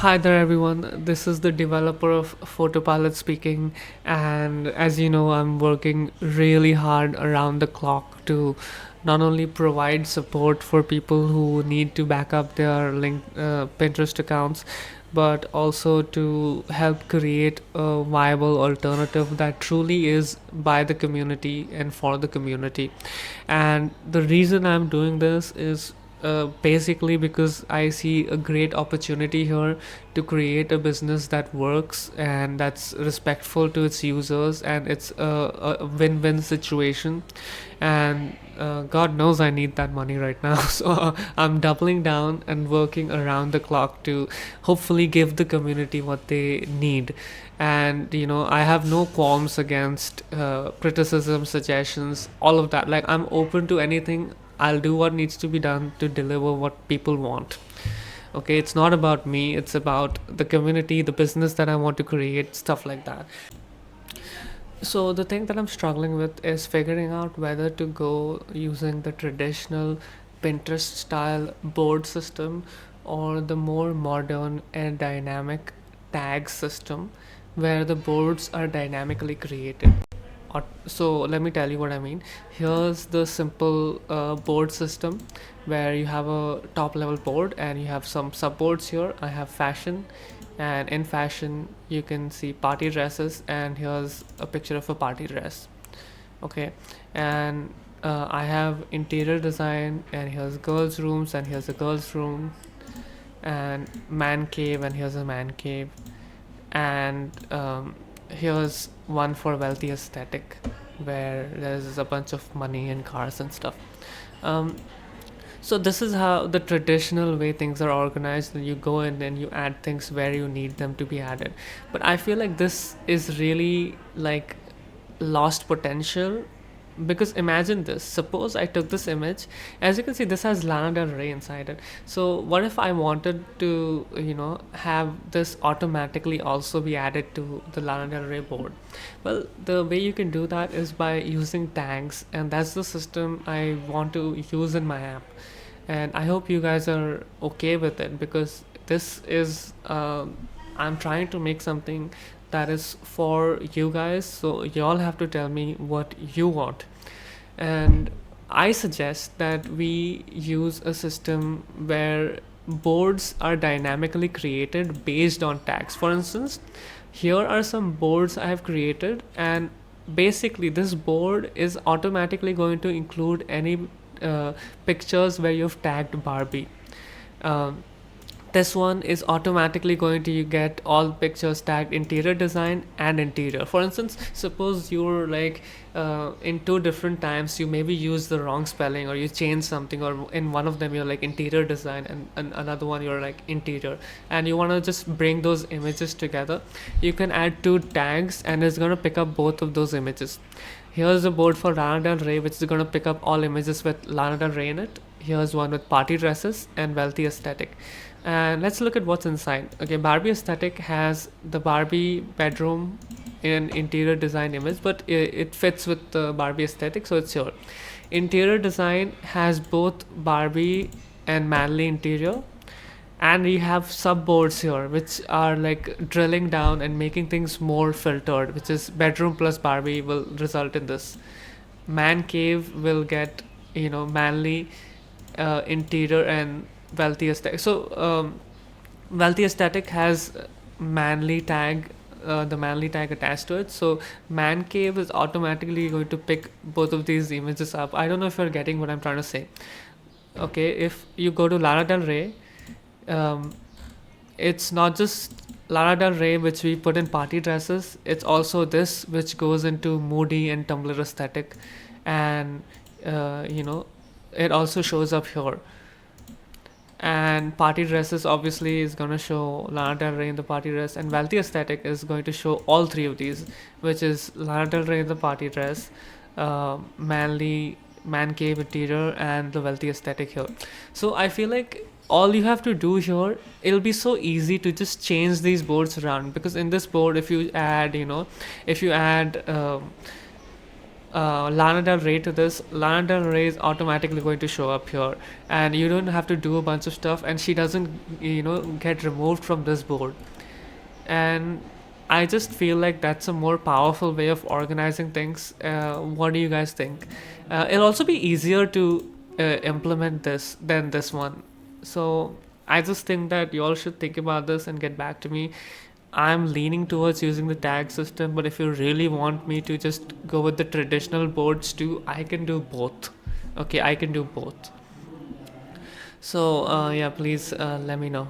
Hi there, everyone. This is the developer of Photopilot speaking, and as you know, I'm working really hard around the clock to not only provide support for people who need to back up their Pinterest accounts, but also to help create a viable alternative that truly is by the community and for the community. And the reason I'm doing this is basically because I see a great opportunity here to create a business that works and that's respectful to its users, and it's a win-win situation. And God knows I need that money right now, so I'm doubling down and working around the clock to hopefully give the community what they need. And I have no qualms against criticism, suggestions, all of that. Like, I'm open to anything. I'll do what needs to be done to deliver what people want. Okay, it's not about me, it's about the community, the business that I want to create, stuff like that. So, the thing that I'm struggling with is figuring out whether to go using the traditional Pinterest style board system or the more modern and dynamic tag system where the boards are dynamically created. So let me tell you what I mean. Here's the simple board system where you have a top level board and you have some subboards here. I have fashion, and in fashion you can see party dresses, and here's a picture of a party dress. Okay, and I have interior design, and here's girls rooms, and here's a girls room, and man cave, and here's a man cave, and here's one for wealthy aesthetic where there's a bunch of money and cars and stuff. um, so this is how the traditional way things are organized, and you go in and you add things where you need them to be added. But I feel like this is really like lost potential, because imagine this. Suppose I took this image. As you can see, this has Lana Del Rey inside it. So what if I wanted to have this automatically also be added to the Lana Del Rey board? Well, the way you can do that is by using tags, and that's the system I want to use in my app. And I hope you guys are okay with it, because this is I'm trying to make something that is for you guys, so y'all have to tell me what you want. And I suggest that we use a system where boards are dynamically created based on tags. For instance, here are some boards I have created, and basically this board is automatically going to include any pictures where you've tagged Barbie. um, this one is automatically going to get all pictures tagged interior design and interior. For instance, suppose you're like in two different times you maybe use the wrong spelling, or you change something, or in one of them you're like interior design, and another one you're like interior, and you want to just bring those images together. You can add two tags and it's going to pick up both of those images. Here's a board for Lana Del Rey, which is going to pick up all images with Lana Del Rey in it. Here's one with party dresses and wealthy aesthetic. And let's look at what's inside. Okay, Barbie aesthetic has the Barbie bedroom in interior design image, but it fits with the Barbie aesthetic, so it's here. Interior design has both Barbie and manly interior, and we have subboards here which are like drilling down and making things more filtered, which is bedroom plus Barbie will result in this. Man cave will get manly interior and wealthy aesthetic. So wealthy aesthetic has manly tag, the manly tag attached to it. So man cave is automatically going to pick both of these images up. I don't know if you're getting what I'm trying to say. Okay, if you go to Lana Del Rey, um, it's not just Lana Del Rey which we put in party dresses. It's also this which goes into moody and Tumblr aesthetic, and it also shows up here. And party dresses obviously is going to show Lana Del Rey in the party dress, and wealthy aesthetic is going to show all three of these, which is Lana Del Rey in the party dress, manly man cave interior, and the wealthy aesthetic here. So I feel like all you have to do here, it'll be so easy to just change these boards around, because in this board, if you add Lana Del Rey to this, Lana Del Rey is automatically going to show up here, and you don't have to do a bunch of stuff, and she doesn't, get removed from this board. And I just feel like that's a more powerful way of organizing things. What do you guys think? It'll also be easier to implement this than this one. So I just think that you all should think about this and get back to me. I'm leaning towards using the tag system, but if you really want me to just go with the traditional boards too, I can do both. Okay, I can do both. So yeah, please let me know.